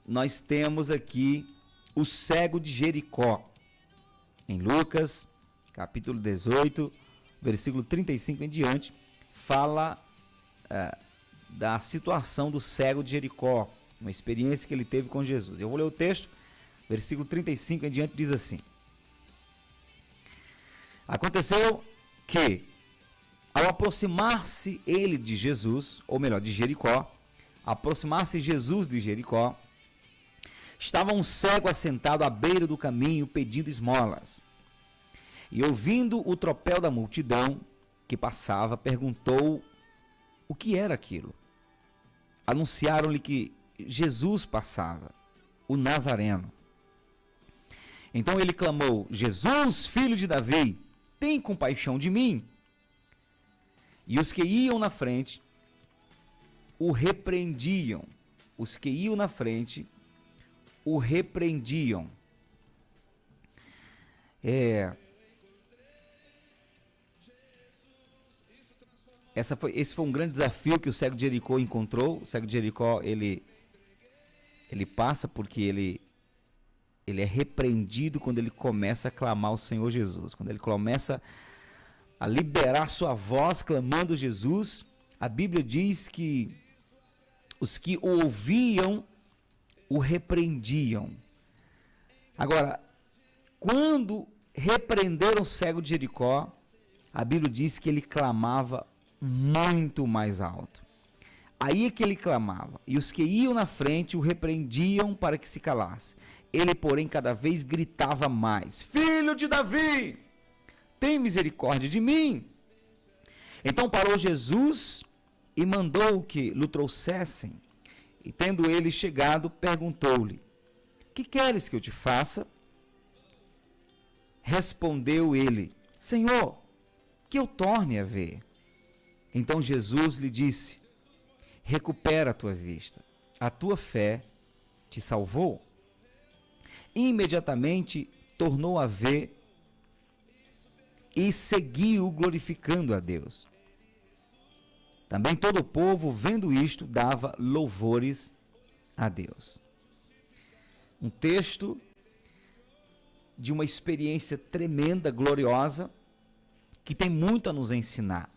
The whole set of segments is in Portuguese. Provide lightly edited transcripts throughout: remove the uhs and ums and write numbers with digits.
nós temos aqui o cego de Jericó. Em Lucas, capítulo 18, versículo 35 em diante, fala da situação do cego de Jericó, uma experiência que ele teve com Jesus. Eu vou ler o texto, versículo 35 em diante, diz assim: Aconteceu que, ao aproximar-se ele de Jesus, ou melhor, de Jericó, aproximar-se Jesus de Jericó, estava um cego assentado à beira do caminho pedindo esmolas. E ouvindo o tropel da multidão que passava, perguntou o que era aquilo. Anunciaram-lhe que Jesus passava, o Nazareno. Então ele clamou: Jesus, filho de Davi, tem compaixão de mim. E os que iam na frente o repreendiam. Os que iam na frente o repreendiam. Esse foi um grande desafio que o cego de Jericó encontrou. O cego de Jericó, ele passa porque ele é repreendido quando ele começa a clamar ao Senhor Jesus. Quando ele começa a liberar sua voz clamando Jesus, a Bíblia diz que os que o ouviam o repreendiam. Agora, quando repreenderam o cego de Jericó, a Bíblia diz que ele clamava muito mais alto. Aí é que ele clamava, e os que iam na frente o repreendiam para que se calasse. Ele, porém, cada vez gritava mais: Filho de Davi, tem misericórdia de mim. Então parou Jesus e mandou que lhe trouxessem. E tendo ele chegado, perguntou-lhe: Que queres que eu te faça? Respondeu ele: Senhor, que eu torne a ver. Então Jesus lhe disse: Recupera a tua vista, a tua fé te salvou. E imediatamente tornou a ver e seguiu glorificando a Deus. Também todo o povo, vendo isto, dava louvores a Deus. Um texto de uma experiência tremenda, gloriosa, que tem muito a nos ensinar.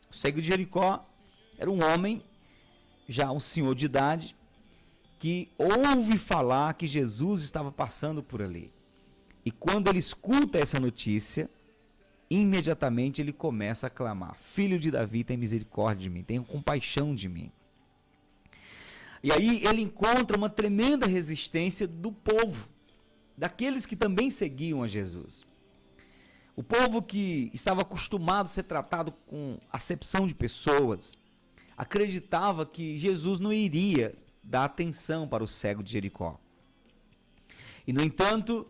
O cego de Jericó era um homem, já um senhor de idade, que ouve falar que Jesus estava passando por ali. E quando ele escuta essa notícia, imediatamente ele começa a clamar: Filho de Davi, tem misericórdia de mim, tem compaixão de mim. E aí ele encontra uma tremenda resistência do povo, daqueles que também seguiam a Jesus. O povo que estava acostumado a ser tratado com acepção de pessoas, acreditava que Jesus não iria dar atenção para o cego de Jericó. E, no entanto,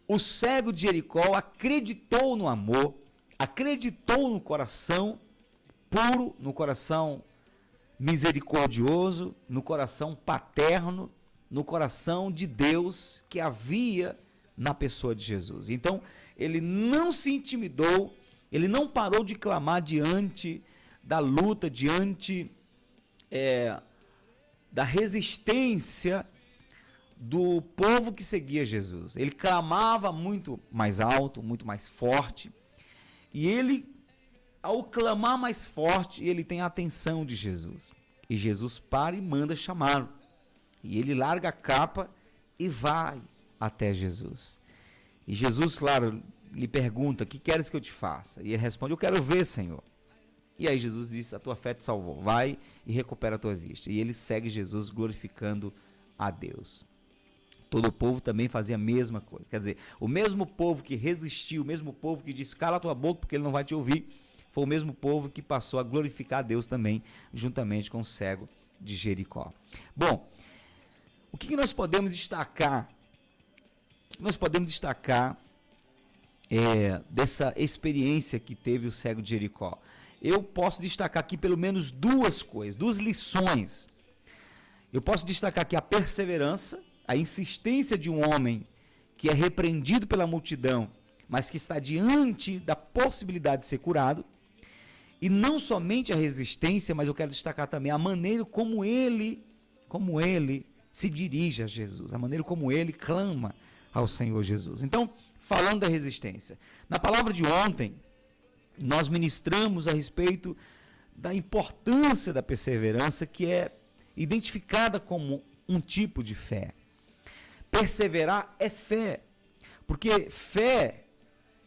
o cego de Jericó acreditou no amor, acreditou no coração puro, no coração misericordioso, no coração paterno, no coração de Deus que havia na pessoa de Jesus. Então, ele não se intimidou, ele não parou de clamar diante da luta, diante da resistência do povo que seguia Jesus. Ele clamava muito mais alto, muito mais forte, e ele, ao clamar mais forte, ele tem a atenção de Jesus. E Jesus para e manda chamá-lo. E ele larga a capa e vai até Jesus. E Jesus, claro, lhe pergunta: que queres que eu te faça? E ele responde: eu quero ver, Senhor. E aí Jesus diz: a tua fé te salvou, vai e recupera a tua vista. E ele segue Jesus glorificando a Deus. Todo o povo também fazia a mesma coisa. Quer dizer, o mesmo povo que resistiu, o mesmo povo que disse: cala a tua boca porque ele não vai te ouvir, foi o mesmo povo que passou a glorificar a Deus também, juntamente com o cego de Jericó. Bom, o que nós podemos destacar? Dessa experiência que teve o cego de Jericó? Eu posso destacar aqui pelo menos duas coisas, duas lições. Eu posso destacar aqui a perseverança, a insistência de um homem que é repreendido pela multidão, mas que está diante da possibilidade de ser curado. E não somente a resistência, mas eu quero destacar também a maneira como ele se dirige a Jesus, a maneira como ele clama ao Senhor Jesus. Então, falando da resistência, na palavra de ontem, nós ministramos a respeito da importância da perseverança, que é identificada como um tipo de fé. Perseverar é fé, porque fé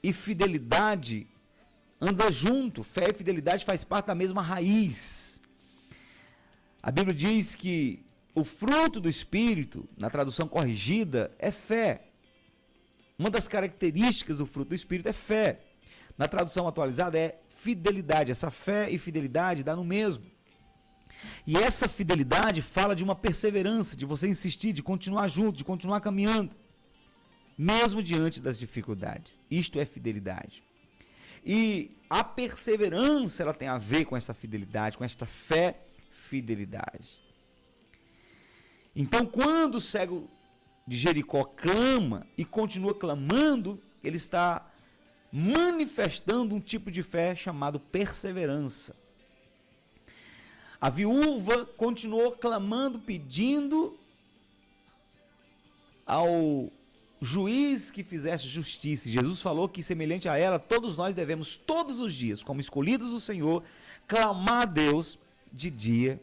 e fidelidade andam junto, fé e fidelidade faz parte da mesma raiz. A Bíblia diz que o fruto do Espírito, na tradução corrigida, é fé. Uma das características do fruto do Espírito é fé. Na tradução atualizada é fidelidade. Essa fé e fidelidade dá no mesmo. E essa fidelidade fala de uma perseverança, de você insistir, de continuar junto, de continuar caminhando, mesmo diante das dificuldades. Isto é fidelidade. E a perseverança, ela tem a ver com essa fidelidade, com esta fé, fidelidade. Então, quando o cego de Jericó clama e continua clamando, ele está manifestando um tipo de fé chamado perseverança. A viúva continuou clamando, pedindo ao juiz que fizesse justiça. Jesus falou que, semelhante a ela, todos nós devemos, todos os dias, como escolhidos do Senhor, clamar a Deus de dia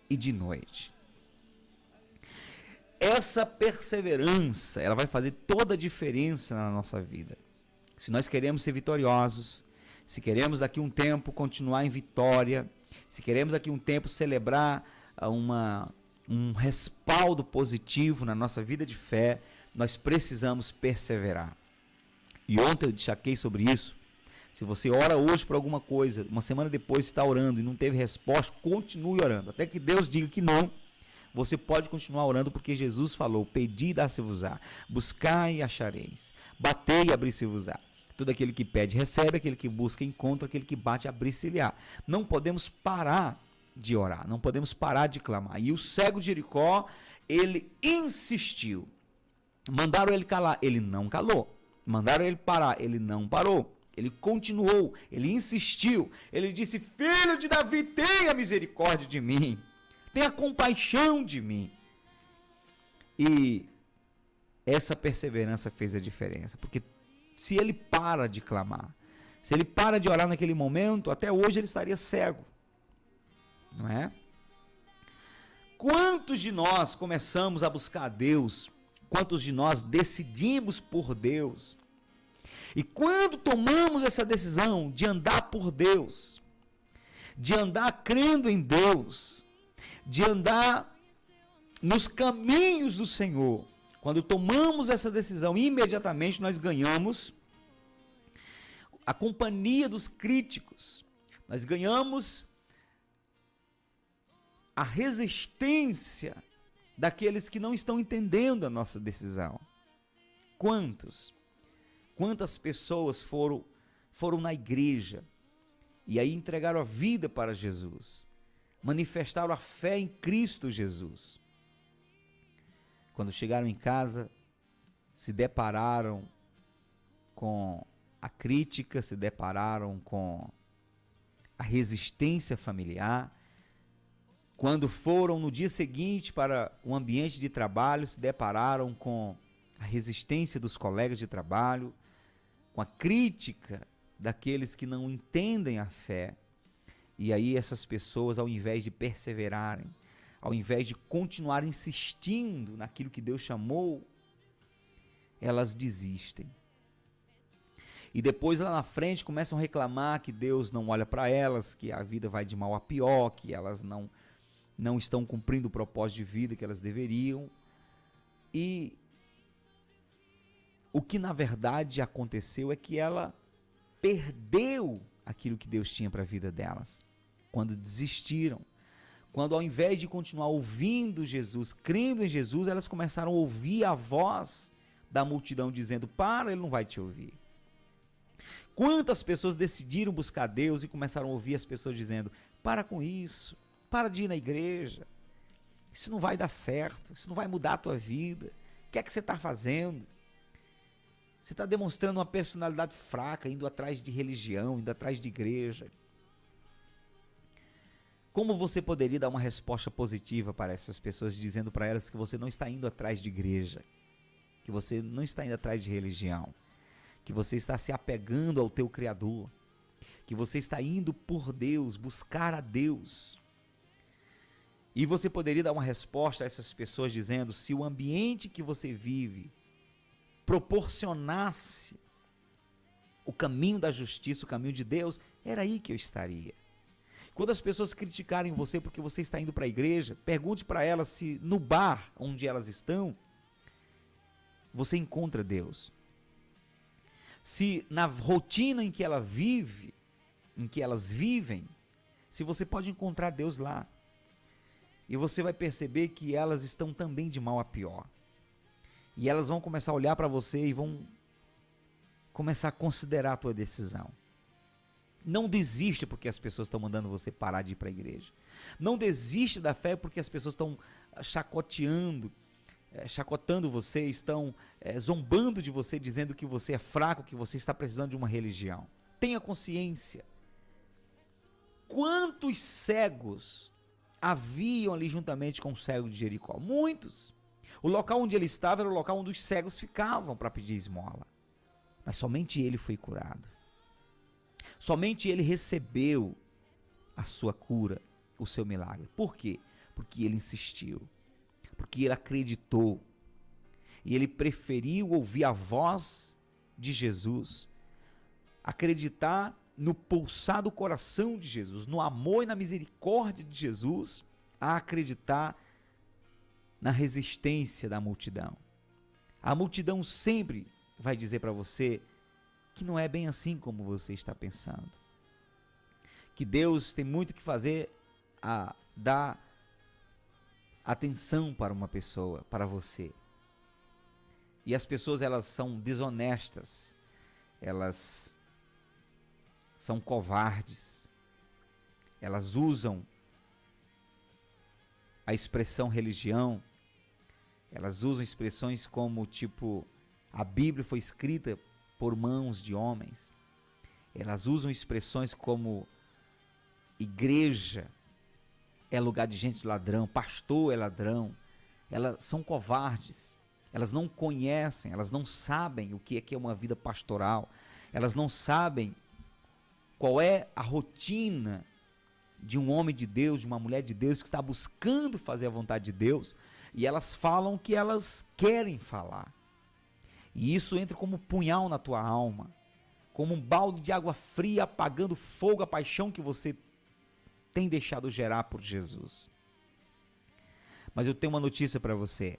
e de noite. Essa perseverança, ela vai fazer toda a diferença na nossa vida. Se nós queremos ser vitoriosos, se queremos daqui a um tempo continuar em vitória, se queremos daqui a um tempo celebrar um respaldo positivo na nossa vida de fé, nós precisamos perseverar. E ontem eu destaquei sobre isso. Se você ora hoje por alguma coisa, uma semana depois está orando e não teve resposta, continue orando. Até que Deus diga que não, você pode continuar orando, porque Jesus falou: pedi e dá-se-vos-á, buscai e achareis, batei e abri-se-vos-á. Todo aquele que pede recebe, aquele que busca encontra, aquele que bate abrir-se-lhe-á. Não podemos parar de orar, não podemos parar de clamar. E o cego de Jericó, ele insistiu. Mandaram ele calar, ele não calou. Mandaram ele parar, ele não parou. Ele continuou, ele insistiu. Ele disse: filho de Davi, tenha misericórdia de mim. Tenha compaixão de mim. E essa perseverança fez a diferença. Porque se ele para de clamar, se ele para de orar naquele momento, até hoje ele estaria cego. Não é? Quantos de nós começamos a buscar a Deus? Quantos de nós decidimos por Deus? E quando tomamos essa decisão de andar por Deus, de andar crendo em Deus, de andar nos caminhos do Senhor, quando tomamos essa decisão, imediatamente nós ganhamos a companhia dos críticos, nós ganhamos a resistência daqueles que não estão entendendo a nossa decisão. Quantas pessoas foram na igreja e aí entregaram a vida para Jesus, manifestaram a fé em Cristo Jesus. Quando chegaram em casa, se depararam com a crítica, se depararam com a resistência familiar. Quando foram no dia seguinte para o ambiente de trabalho, se depararam com a resistência dos colegas de trabalho, com a crítica daqueles que não entendem a fé. E aí essas pessoas, ao invés de perseverarem, ao invés de continuar insistindo naquilo que Deus chamou, elas desistem. E depois lá na frente começam a reclamar que Deus não olha para elas, que a vida vai de mal a pior, que elas não estão cumprindo o propósito de vida que elas deveriam. E o que na verdade aconteceu é que ela perdeu aquilo que Deus tinha para a vida delas, quando desistiram. Quando ao invés de continuar ouvindo Jesus, crendo em Jesus, elas começaram a ouvir a voz da multidão dizendo: para, ele não vai te ouvir. Quantas pessoas decidiram buscar Deus e começaram a ouvir as pessoas dizendo: para com isso, para de ir na igreja, isso não vai dar certo, isso não vai mudar a tua vida, o que é que você está fazendo? Você está demonstrando uma personalidade fraca, indo atrás de religião, indo atrás de igreja. Como você poderia dar uma resposta positiva para essas pessoas, dizendo para elas que você não está indo atrás de igreja, que você não está indo atrás de religião, que você está se apegando ao teu Criador, que você está indo por Deus, buscar a Deus? E você poderia dar uma resposta a essas pessoas dizendo: se o ambiente que você vive proporcionasse o caminho da justiça, o caminho de Deus, era aí que eu estaria. Quando as pessoas criticarem você porque você está indo para a igreja, pergunte para elas se no bar onde elas estão, você encontra Deus. Se na rotina em que ela vive, em que elas vivem, se você pode encontrar Deus lá. E você vai perceber que elas estão também de mal a pior. E elas vão começar a olhar para você e vão começar a considerar a tua decisão. Não desiste porque as pessoas estão mandando você parar de ir para a igreja. Não desiste da fé porque as pessoas estão chacotando você, estão zombando de você, dizendo que você é fraco, que você está precisando de uma religião. Tenha consciência. Quantos cegos haviam ali juntamente com o cego de Jericó? Muitos. O local onde ele estava era o local onde os cegos ficavam para pedir esmola. Mas somente ele foi curado. Somente ele recebeu a sua cura, o seu milagre. Por quê? Porque ele insistiu. Porque ele acreditou. E ele preferiu ouvir a voz de Jesus. Acreditar no pulsar do coração de Jesus, no amor e na misericórdia de Jesus, a acreditar na resistência da multidão. A multidão sempre vai dizer para você que não é bem assim como você está pensando. Que Deus tem muito que fazer a dar atenção para uma pessoa, para você. E as pessoas, elas são desonestas, elas são covardes, elas usam a expressão religião, elas usam expressões como tipo, a Bíblia foi escrita por mãos de homens, elas usam expressões como igreja é lugar de gente ladrão, pastor é ladrão. Elas são covardes, elas não conhecem, elas não sabem o que é uma vida pastoral, elas não sabem qual é a rotina de um homem de Deus, de uma mulher de Deus que está buscando fazer a vontade de Deus, e elas falam o que elas querem falar. E isso entra como um punhal na tua alma, como um balde de água fria apagando fogo, a paixão que você tem deixado gerar por Jesus. Mas eu tenho uma notícia para você.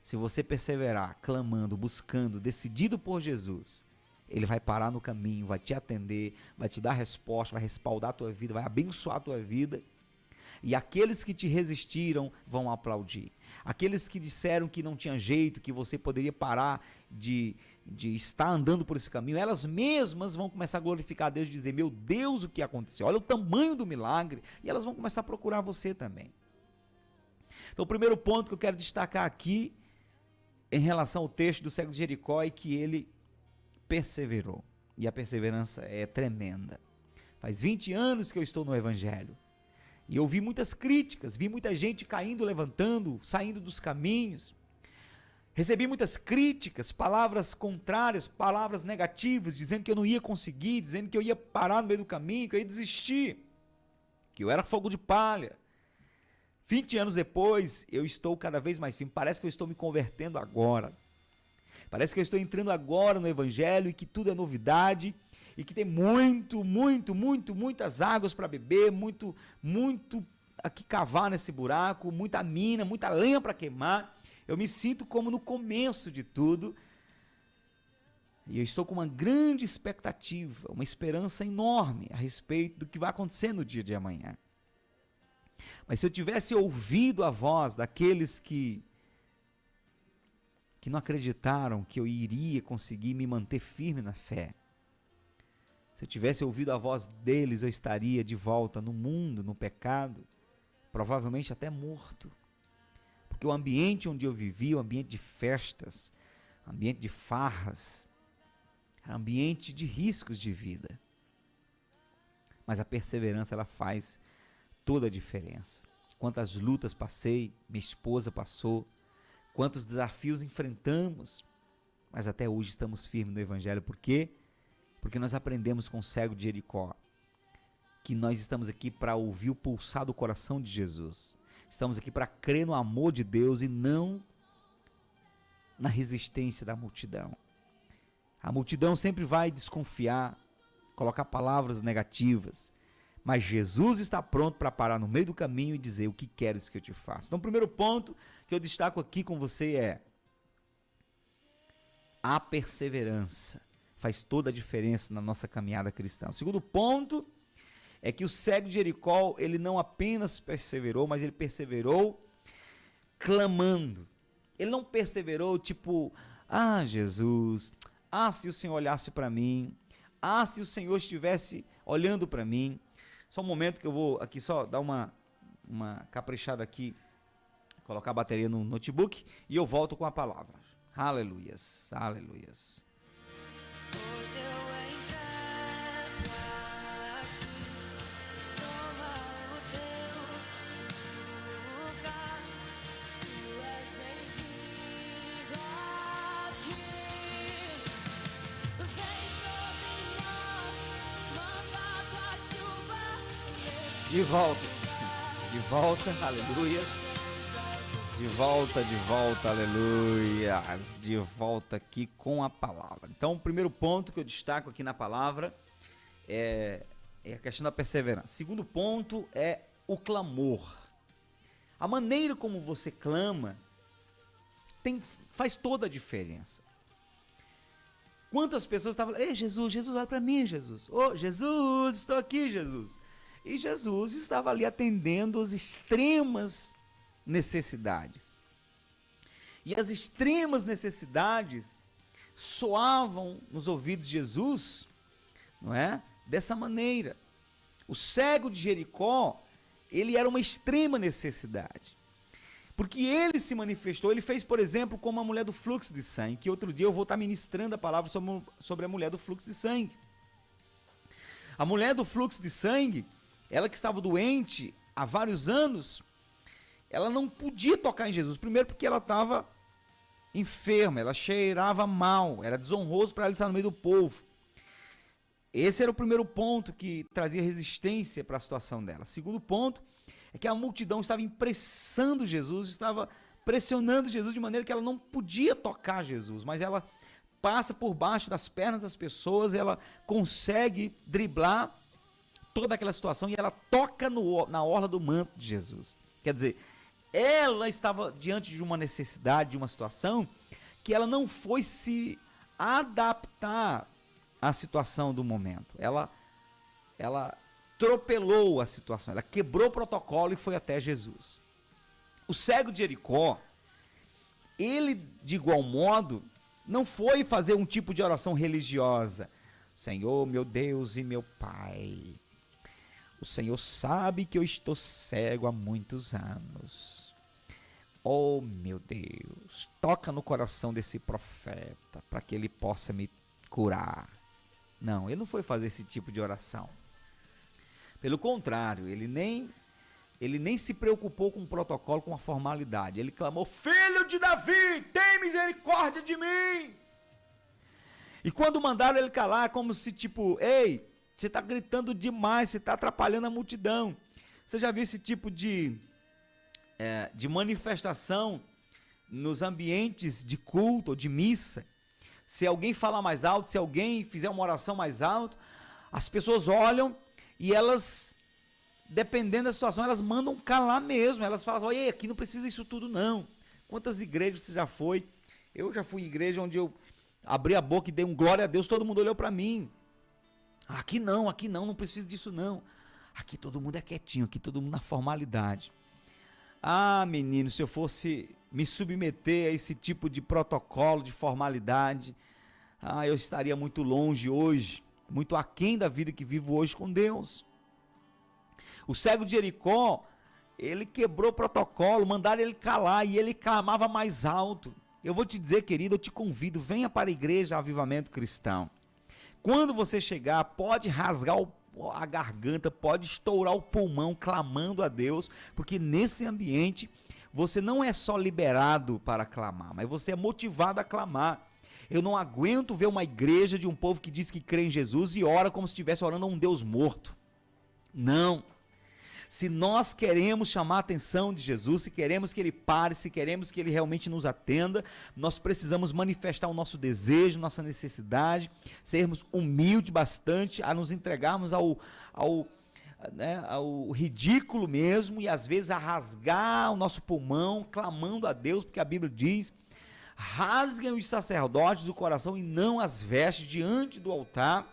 Se você perseverar, clamando, buscando, decidido por Jesus, Ele vai parar no caminho, vai te atender, vai te dar resposta, vai respaldar a tua vida, vai abençoar a tua vida. E aqueles que te resistiram vão aplaudir. Aqueles que disseram que não tinha jeito, que você poderia parar de estar andando por esse caminho, elas mesmas vão começar a glorificar a Deus e dizer: meu Deus, o que aconteceu? Olha o tamanho do milagre. E elas vão começar a procurar você também. Então o primeiro ponto que eu quero destacar aqui, em relação ao texto do cego de Jericó, é que ele perseverou. E a perseverança é tremenda. Faz 20 anos que eu estou no Evangelho. E eu vi muitas críticas, vi muita gente caindo, levantando, saindo dos caminhos. Recebi muitas críticas, palavras contrárias, palavras negativas, dizendo que eu não ia conseguir, dizendo que eu ia parar no meio do caminho, que eu ia desistir, que eu era fogo de palha. 20 anos depois, eu estou cada vez mais firme. Parece que eu estou me convertendo agora. Parece que eu estou entrando agora no Evangelho e que tudo é novidade. E que tem muitas águas para beber, muito aqui cavar nesse buraco, muita mina, muita lenha para queimar. Eu me sinto como no começo de tudo. E eu estou com uma grande expectativa, uma esperança enorme a respeito do que vai acontecer no dia de amanhã. Mas se eu tivesse ouvido a voz daqueles que não acreditaram que eu iria conseguir me manter firme na fé, se eu tivesse ouvido a voz deles, eu estaria de volta no mundo, no pecado, provavelmente até morto. Porque o ambiente onde eu vivia, o ambiente de festas, ambiente de farras, era ambiente de riscos de vida. Mas a perseverança, ela faz toda a diferença. Quantas lutas passei, minha esposa passou, quantos desafios enfrentamos, mas até hoje estamos firmes no Evangelho. Por quê? Porque nós aprendemos com o cego de Jericó que nós estamos aqui para ouvir o pulsar do coração de Jesus. Estamos aqui para crer no amor de Deus e não na resistência da multidão. A multidão sempre vai desconfiar, colocar palavras negativas, mas Jesus está pronto para parar no meio do caminho e dizer: o que queres que eu te faça? Então, o primeiro ponto que eu destaco aqui com você é: a perseverança faz toda a diferença na nossa caminhada cristã. O segundo ponto é que o cego de Jericó, ele não apenas perseverou, mas ele perseverou clamando. Ele não perseverou tipo: ah, Jesus, ah, se o Senhor olhasse para mim, ah, se o Senhor estivesse olhando para mim. Só um momento que eu vou aqui só dar uma caprichada aqui, colocar a bateria no notebook e eu volto com a palavra. Aleluias, aleluias. De volta, aleluias. De volta, aleluias. De volta aqui com a palavra. Então, o primeiro ponto que eu destaco aqui na palavra é a questão da perseverança. Segundo ponto é o clamor. A maneira como você clama faz toda a diferença. Quantas pessoas estavam: ei, Jesus, olha para mim, Jesus. Oh, Jesus, estou aqui, Jesus. E Jesus estava ali atendendo as extremas necessidades. E as extremas necessidades soavam nos ouvidos de Jesus, não é? Dessa maneira. O cego de Jericó, ele era uma extrema necessidade. Porque ele se manifestou, ele fez, por exemplo, como a mulher do fluxo de sangue, que outro dia eu vou estar ministrando a palavra sobre a mulher do fluxo de sangue. A mulher do fluxo de sangue, ela que estava doente há vários anos, ela não podia tocar em Jesus. Primeiro porque ela estava enferma, ela cheirava mal, era desonroso para ela estar no meio do povo. Esse era o primeiro ponto que trazia resistência para a situação dela. Segundo ponto é que a multidão estava impressando Jesus, estava pressionando Jesus de maneira que ela não podia tocar Jesus, mas ela passa por baixo das pernas das pessoas, ela consegue driblar toda aquela situação e ela toca na orla do manto de Jesus. Quer dizer, ela estava diante de uma necessidade, de uma situação que ela não foi se adaptar à situação do momento. Ela atropelou a situação, ela quebrou o protocolo e foi até Jesus. O cego de Jericó, ele de igual modo não foi fazer um tipo de oração religiosa: Senhor, meu Deus e meu Pai, o Senhor sabe que eu estou cego há muitos anos. Oh, meu Deus, toca no coração desse profeta para que ele possa me curar. Não, ele não foi fazer esse tipo de oração. Pelo contrário, ele nem se preocupou com o protocolo, com a formalidade. Ele clamou: Filho de Davi, tem misericórdia de mim. E quando mandaram ele calar, como se tipo: ei, você está gritando demais, você está atrapalhando a multidão. Você já viu esse tipo de manifestação nos ambientes de culto ou de missa? Se alguém falar mais alto, se alguém fizer uma oração mais alto, as pessoas olham e elas, dependendo da situação, elas mandam calar mesmo. Elas falam: olha, aqui não precisa isso tudo não. Quantas igrejas você já foi? Eu já fui em igreja onde eu abri a boca e dei um glória a Deus, todo mundo olhou para mim. Aqui não precisa disso não. Aqui todo mundo é quietinho, aqui todo mundo na formalidade. Ah, menino, se eu fosse me submeter a esse tipo de protocolo, de formalidade, eu estaria muito longe hoje, muito aquém da vida que vivo hoje com Deus. O cego de Jericó, ele quebrou o protocolo, mandaram ele calar e ele clamava mais alto. Eu vou te dizer, querido, eu te convido, venha para a igreja Avivamento Cristão. Quando você chegar, pode rasgar a garganta, pode estourar o pulmão clamando a Deus, porque nesse ambiente você não é só liberado para clamar, mas você é motivado a clamar. Eu não aguento ver uma igreja de um povo que diz que crê em Jesus e ora como se estivesse orando a um Deus morto. Não. Se nós queremos chamar a atenção de Jesus, se queremos que Ele pare, se queremos que Ele realmente nos atenda, nós precisamos manifestar o nosso desejo, nossa necessidade, sermos humildes bastante a nos entregarmos ao ridículo mesmo, e às vezes a rasgar o nosso pulmão, clamando a Deus, porque a Bíblia diz: rasguem os sacerdotes o coração e não as vestes diante do altar.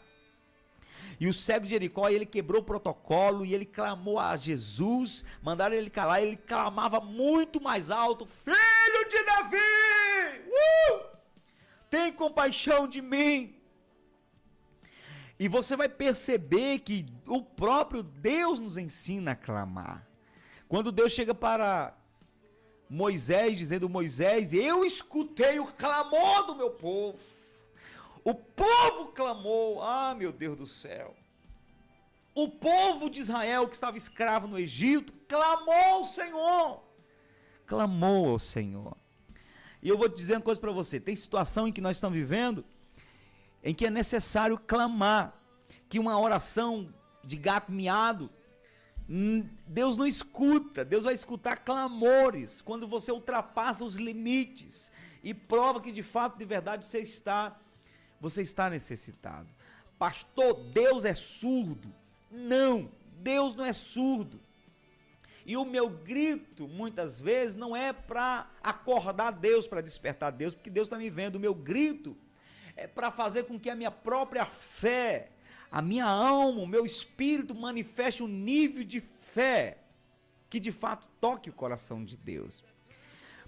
E o cego de Jericó, ele quebrou o protocolo e ele clamou a Jesus, mandaram ele calar, ele clamava muito mais alto: filho de Davi, tem compaixão de mim. E você vai perceber que o próprio Deus nos ensina a clamar. Quando Deus chega para Moisés, dizendo: Moisés, eu escutei o clamor do meu povo. O povo clamou, meu Deus do céu. O povo de Israel que estava escravo no Egito, clamou ao Senhor. Clamou ao Senhor. E eu vou dizer uma coisa para você, tem situação em que nós estamos vivendo, em que é necessário clamar, que uma oração de gato miado, Deus não escuta. Deus vai escutar clamores, quando você ultrapassa os limites, e prova que de fato, de verdade, você está necessitado. Pastor, Deus é surdo. Não, Deus não é surdo. E o meu grito, muitas vezes, não é para acordar Deus, para despertar Deus, porque Deus está me vendo. O meu grito é para fazer com que a minha própria fé, a minha alma, o meu espírito manifeste um nível de fé que de fato toque o coração de Deus.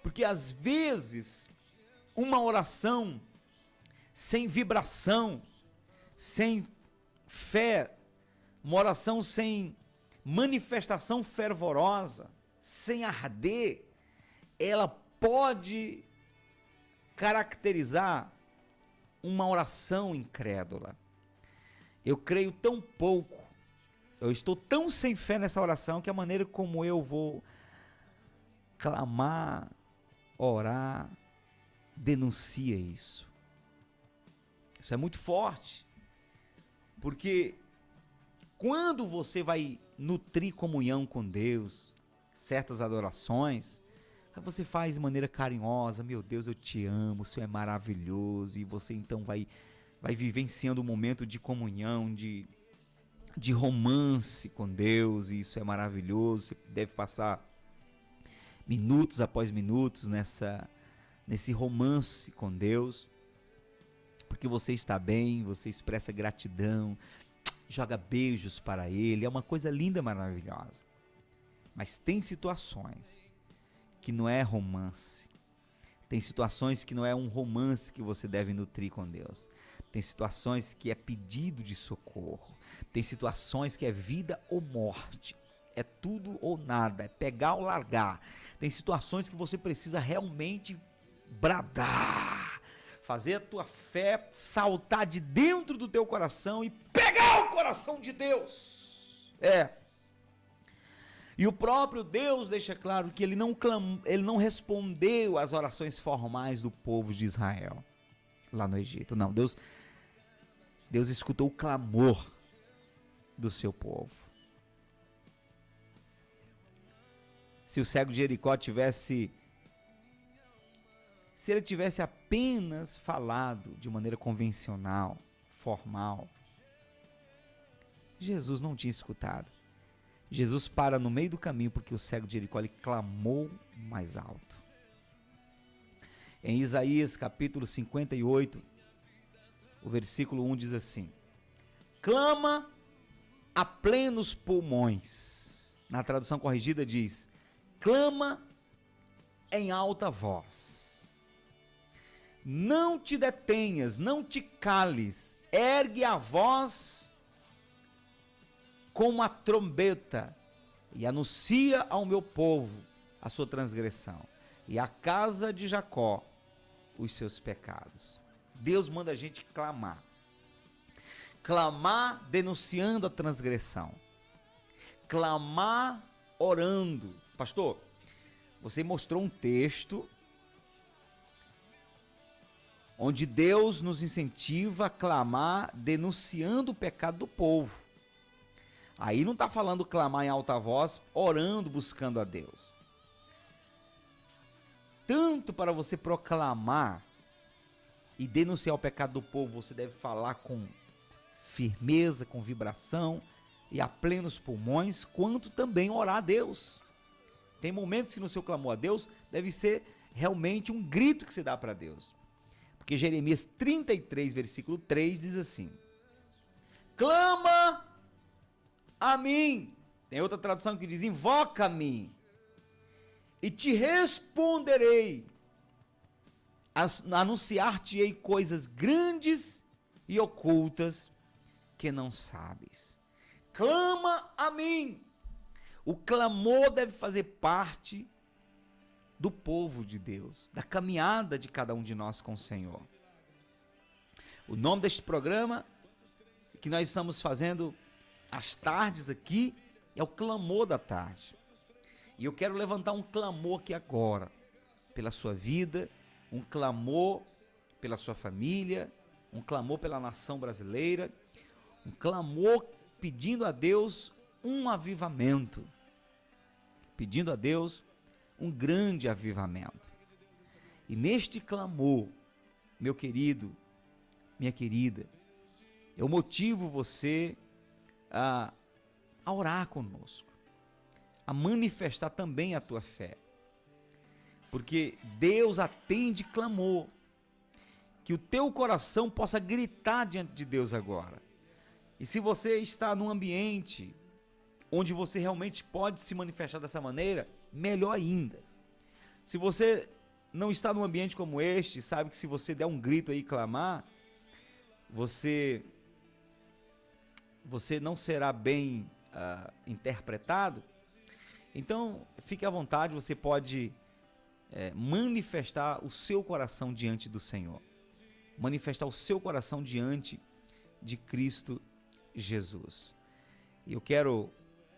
Porque às vezes, uma oração sem vibração, sem fé, uma oração sem manifestação fervorosa, sem arder, ela pode caracterizar uma oração incrédula. Eu creio tão pouco, eu estou tão sem fé nessa oração, que a maneira como eu vou clamar, orar, denuncia isso. Isso é muito forte, porque quando você vai nutrir comunhão com Deus, certas adorações, você faz de maneira carinhosa: meu Deus, eu te amo, o Senhor é maravilhoso, e você então vai vivenciando um momento de comunhão, de romance com Deus, e isso é maravilhoso. Você deve passar minutos após minutos nesse romance com Deus, porque você está bem, você expressa gratidão, joga beijos para Ele, é uma coisa linda, maravilhosa. Mas tem situações que não é romance, tem situações que não é um romance que você deve nutrir com Deus, tem situações que é pedido de socorro, tem situações que é vida ou morte, é tudo ou nada, é pegar ou largar. Tem situações que você precisa realmente bradar, fazer a tua fé saltar de dentro do teu coração e pegar o coração de Deus. E o próprio Deus deixa claro que ele não respondeu às orações formais do povo de Israel lá no Egito. Não, Deus escutou o clamor do seu povo. Se o cego de Jericó se ele tivesse apenas falado de maneira convencional, formal, Jesus não tinha escutado. Jesus para no meio do caminho, porque o cego de Jericó, ele clamou mais alto. Em Isaías capítulo 58, o versículo 1 diz assim: clama a plenos pulmões. Na tradução corrigida diz: clama em alta voz. Não te detenhas, não te cales, ergue a voz como a trombeta e anuncia ao meu povo a sua transgressão e à casa de Jacó os seus pecados. Deus manda a gente clamar. Clamar denunciando a transgressão. Clamar orando. Pastor, você mostrou um texto onde Deus nos incentiva a clamar denunciando o pecado do povo. Aí não está falando clamar em alta voz, orando, buscando a Deus. Tanto para você proclamar e denunciar o pecado do povo, você deve falar com firmeza, com vibração e a plenos pulmões, quanto também orar a Deus. Tem momentos que no seu clamor a Deus deve ser realmente um grito que você dá para Deus. Porque Jeremias 33, versículo 3 diz assim: clama a mim. Tem outra tradução que diz: invoca-me e te responderei. Anunciar-te-ei coisas grandes e ocultas que não sabes. Clama a mim. O clamor deve fazer parte do povo de Deus, da caminhada de cada um de nós com o Senhor. O nome deste programa que nós estamos fazendo às tardes aqui é o Clamor da Tarde. E eu quero levantar um clamor aqui agora, pela sua vida, um clamor pela sua família, um clamor pela nação brasileira, um clamor pedindo a Deus um avivamento, pedindo a Deus um grande avivamento. E neste clamor, meu querido, minha querida, eu motivo você a orar conosco, a manifestar também a tua fé, porque Deus atende clamor. Que o teu coração possa gritar diante de Deus agora. E se você está num ambiente onde você realmente pode se manifestar dessa maneira, melhor ainda. Se você não está num ambiente como este, sabe que se você der um grito aí e clamar, você não será bem interpretado. Então, fique à vontade, você pode manifestar o seu coração diante do Senhor. Manifestar o seu coração diante de Cristo Jesus. E eu quero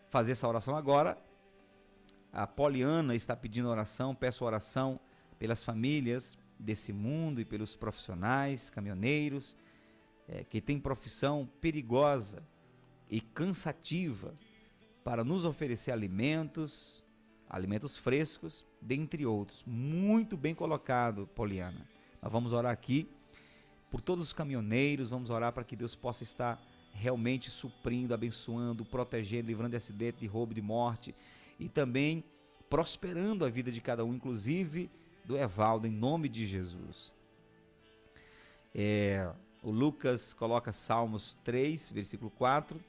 fazer essa oração agora. A Poliana está pedindo oração, peço oração pelas famílias desse mundo e pelos profissionais, caminhoneiros, que têm profissão perigosa e cansativa para nos oferecer alimentos frescos, dentre outros. Muito bem colocado, Poliana. Nós vamos orar aqui por todos os caminhoneiros, vamos orar para que Deus possa estar realmente suprindo, abençoando, protegendo, livrando de acidente, de roubo, de morte e também prosperando a vida de cada um, inclusive do Evaldo, em nome de Jesus. O Lucas coloca Salmos 3, versículo 4: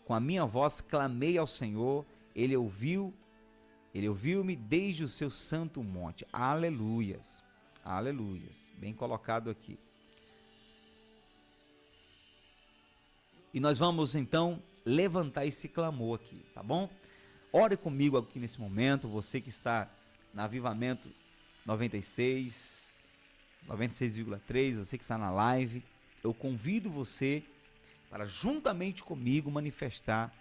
com a minha voz clamei ao Senhor, Ele ouviu-me desde o seu santo monte. Aleluias, aleluias, bem colocado aqui. E nós vamos então levantar esse clamor aqui, tá bom? Ore comigo aqui nesse momento, você que está na Avivamento 96,3, você que está na live, eu convido você para juntamente comigo manifestar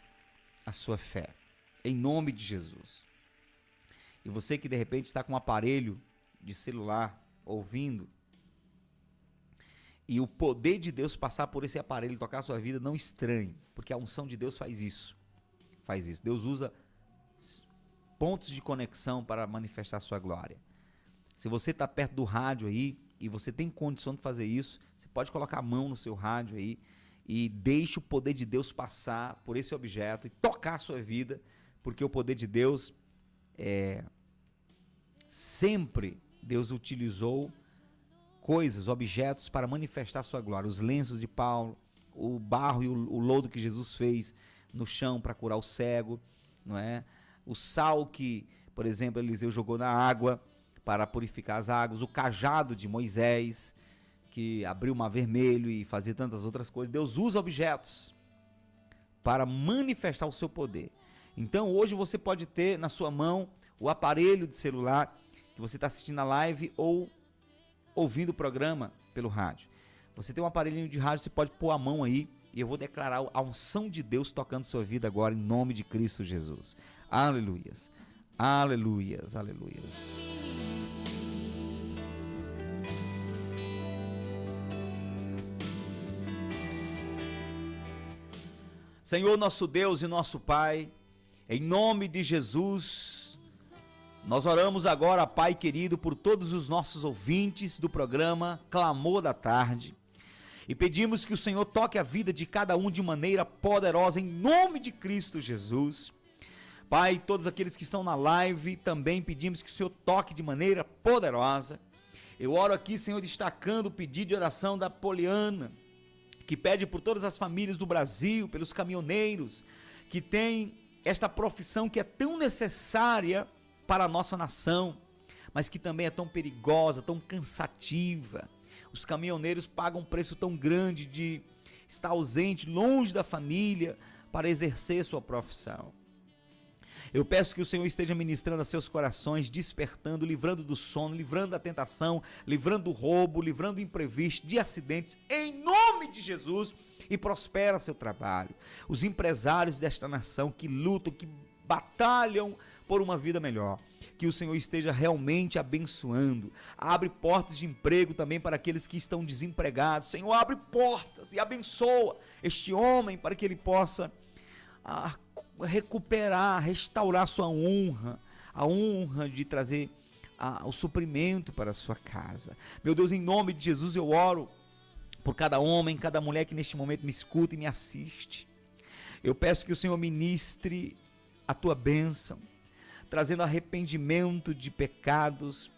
a sua fé, em nome de Jesus. E você que de repente está com um aparelho de celular ouvindo, e o poder de Deus passar por esse aparelho e tocar a sua vida, não estranhe, porque a unção de Deus faz isso. Deus usa pontos de conexão para manifestar a sua glória. Se você está perto do rádio aí, e você tem condição de fazer isso, você pode colocar a mão no seu rádio aí, e deixe o poder de Deus passar por esse objeto e tocar a sua vida, porque o poder de Deus, sempre Deus utilizou coisas, objetos para manifestar a sua glória. Os lenços de Paulo, o barro e o lodo que Jesus fez no chão para curar o cego, não é? O sal que, por exemplo, Eliseu jogou na água para purificar as águas, o cajado de Moisés que abriu o mar vermelho e fazia tantas outras coisas. Deus usa objetos para manifestar o seu poder. Então hoje você pode ter na sua mão o aparelho de celular que você está assistindo a live ou ouvindo o programa pelo rádio. Você tem um aparelhinho de rádio, você pode pôr a mão aí E eu vou declarar a unção de Deus tocando sua vida agora, em nome de Cristo Jesus. Aleluias, aleluias, aleluias. Senhor nosso Deus e nosso Pai, em nome de Jesus, nós oramos agora, Pai querido, por todos os nossos ouvintes do programa Clamor da Tarde, e pedimos que o Senhor toque a vida de cada um de maneira poderosa, em nome de Cristo Jesus. Pai, todos aqueles que estão na live, também pedimos que o Senhor toque de maneira poderosa. Eu oro aqui, Senhor, destacando o pedido de oração da Poliana, que pede por todas as famílias do Brasil, pelos caminhoneiros, que têm esta profissão que é tão necessária para a nossa nação, mas que também é tão perigosa, tão cansativa. Os caminhoneiros pagam um preço tão grande de estar ausente, longe da família, para exercer sua profissão. Eu peço que o Senhor esteja ministrando a seus corações, despertando, livrando do sono, livrando da tentação, livrando do roubo, livrando do imprevisto, de acidentes, em nome de Jesus, e prospera seu trabalho. Os empresários desta nação que lutam, que batalham por uma vida melhor, que o Senhor esteja realmente abençoando. Abre portas de emprego também para aqueles que estão desempregados. Senhor, abre portas e abençoa este homem para que ele possa recuperar, restaurar sua honra, a honra de trazer o suprimento para a sua casa. Meu Deus, em nome de Jesus eu oro por cada homem, cada mulher que neste momento me escuta e me assiste. Eu peço que o Senhor ministre a tua bênção, trazendo arrependimento de pecados.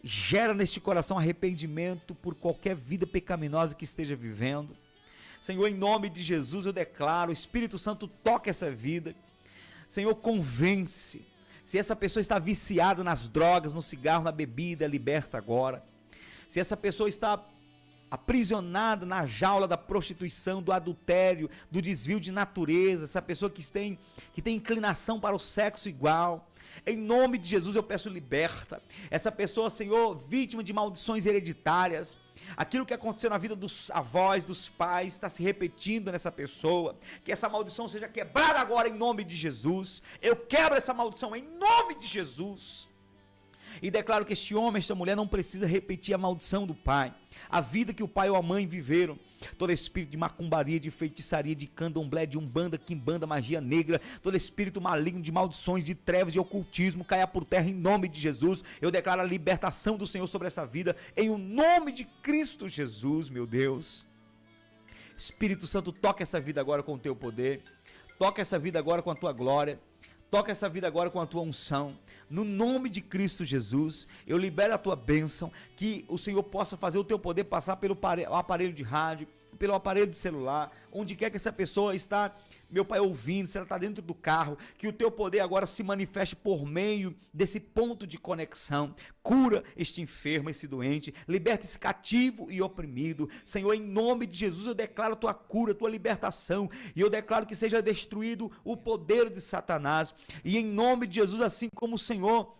Gera neste coração arrependimento por qualquer vida pecaminosa que esteja vivendo. Senhor, em nome de Jesus eu declaro, o Espírito Santo toca essa vida. Senhor, convence. Se essa pessoa está viciada nas drogas, no cigarro, na bebida, liberta agora. Se essa pessoa está aprisionada na jaula da prostituição, do adultério, do desvio de natureza, essa pessoa que tem inclinação para o sexo igual, em nome de Jesus eu peço, liberta. Essa pessoa, Senhor, vítima de maldições hereditárias, aquilo que aconteceu na vida dos avós, dos pais, está se repetindo nessa pessoa, que essa maldição seja quebrada agora em nome de Jesus. Eu quebro essa maldição em nome de Jesus, e declaro que este homem, esta mulher não precisa repetir a maldição do pai, a vida que o pai ou a mãe viveram. Todo espírito de macumbaria, de feitiçaria, de candomblé, de umbanda, quimbanda, magia negra, todo espírito maligno de maldições, de trevas, de ocultismo, caia por terra em nome de Jesus. Eu declaro a libertação do Senhor sobre essa vida, em o nome de Cristo Jesus, meu Deus. Espírito Santo, toca essa vida agora com o teu poder, toca essa vida agora com a tua glória, toca essa vida agora com a tua unção, no nome de Cristo Jesus. Eu libero a tua bênção, que o Senhor possa fazer o teu poder passar pelo aparelho de rádio, pelo aparelho de celular, onde quer que essa pessoa está, meu Pai, ouvindo, se ela está dentro do carro, que o teu poder agora se manifeste por meio desse ponto de conexão. Cura este enfermo, esse doente, liberta esse cativo e oprimido. Senhor, em nome de Jesus eu declaro tua cura, tua libertação, e eu declaro que seja destruído o poder de Satanás, e em nome de Jesus, assim como o Senhor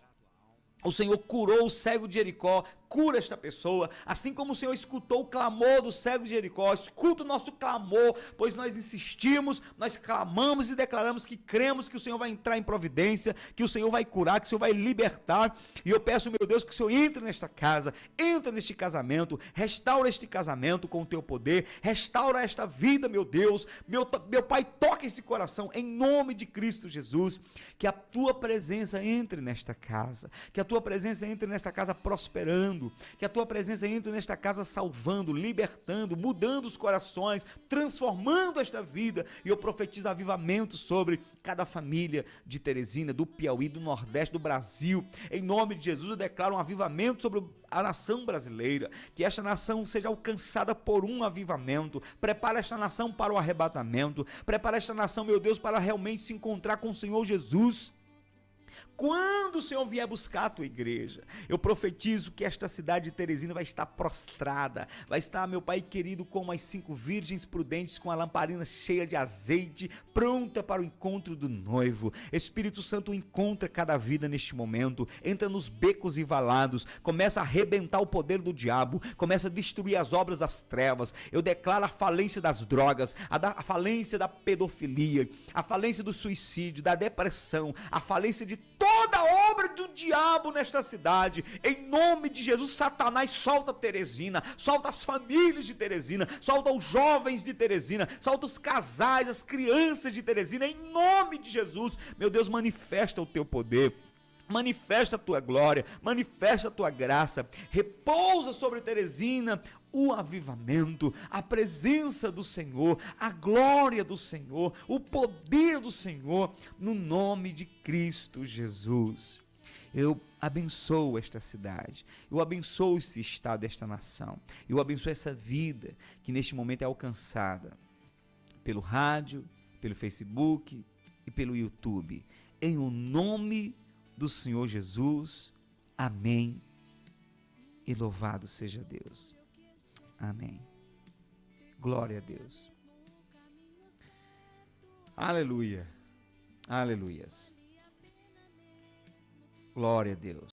curou o cego de Jericó, cura esta pessoa, assim como o Senhor escutou o clamor do cego de Jericó, escuta o nosso clamor, pois nós insistimos, nós clamamos e declaramos que cremos que o Senhor vai entrar em providência, que o Senhor vai curar, que o Senhor vai libertar. E eu peço, meu Deus, que o Senhor entre nesta casa, entra neste casamento, restaura este casamento com o teu poder, restaura esta vida, meu Deus, meu Pai, toca esse coração, em nome de Cristo Jesus, que a tua presença entre nesta casa, que a tua presença entre nesta casa prosperando, que a tua presença entre nesta casa salvando, libertando, mudando os corações, transformando esta vida. E eu profetizo avivamento sobre cada família de Teresina, do Piauí, do Nordeste, do Brasil. Em nome de Jesus eu declaro um avivamento sobre a nação brasileira, que esta nação seja alcançada por um avivamento. Prepara esta nação para o arrebatamento, prepara esta nação, meu Deus, para realmente se encontrar com o Senhor Jesus. Quando o Senhor vier buscar a tua igreja, eu profetizo que esta cidade de Teresina vai estar prostrada, vai estar, meu Pai querido, como as 5 virgens prudentes com a lamparina cheia de azeite, pronta para o encontro do noivo. Espírito Santo, encontra cada vida neste momento, entra nos becos e valados, começa a arrebentar o poder do diabo, começa a destruir as obras das trevas. Eu declaro a falência das drogas, a falência da pedofilia, a falência do suicídio, da depressão, a falência de toda a obra do diabo nesta cidade. Em nome de Jesus, Satanás, solta Teresina, solta as famílias de Teresina, solta os jovens de Teresina, solta os casais, as crianças de Teresina, em nome de Jesus. Meu Deus, manifesta o teu poder, manifesta a tua glória, manifesta a tua graça, repousa sobre Teresina o avivamento, a presença do Senhor, a glória do Senhor, o poder do Senhor, no nome de Cristo Jesus. Eu abençoo esta cidade, eu abençoo esse estado, esta nação, eu abençoo essa vida que neste momento é alcançada pelo rádio, pelo Facebook e pelo YouTube. Em o nome do Senhor Jesus, amém, e louvado seja Deus. Amém. Glória a Deus. Aleluia. Aleluias. Glória a Deus.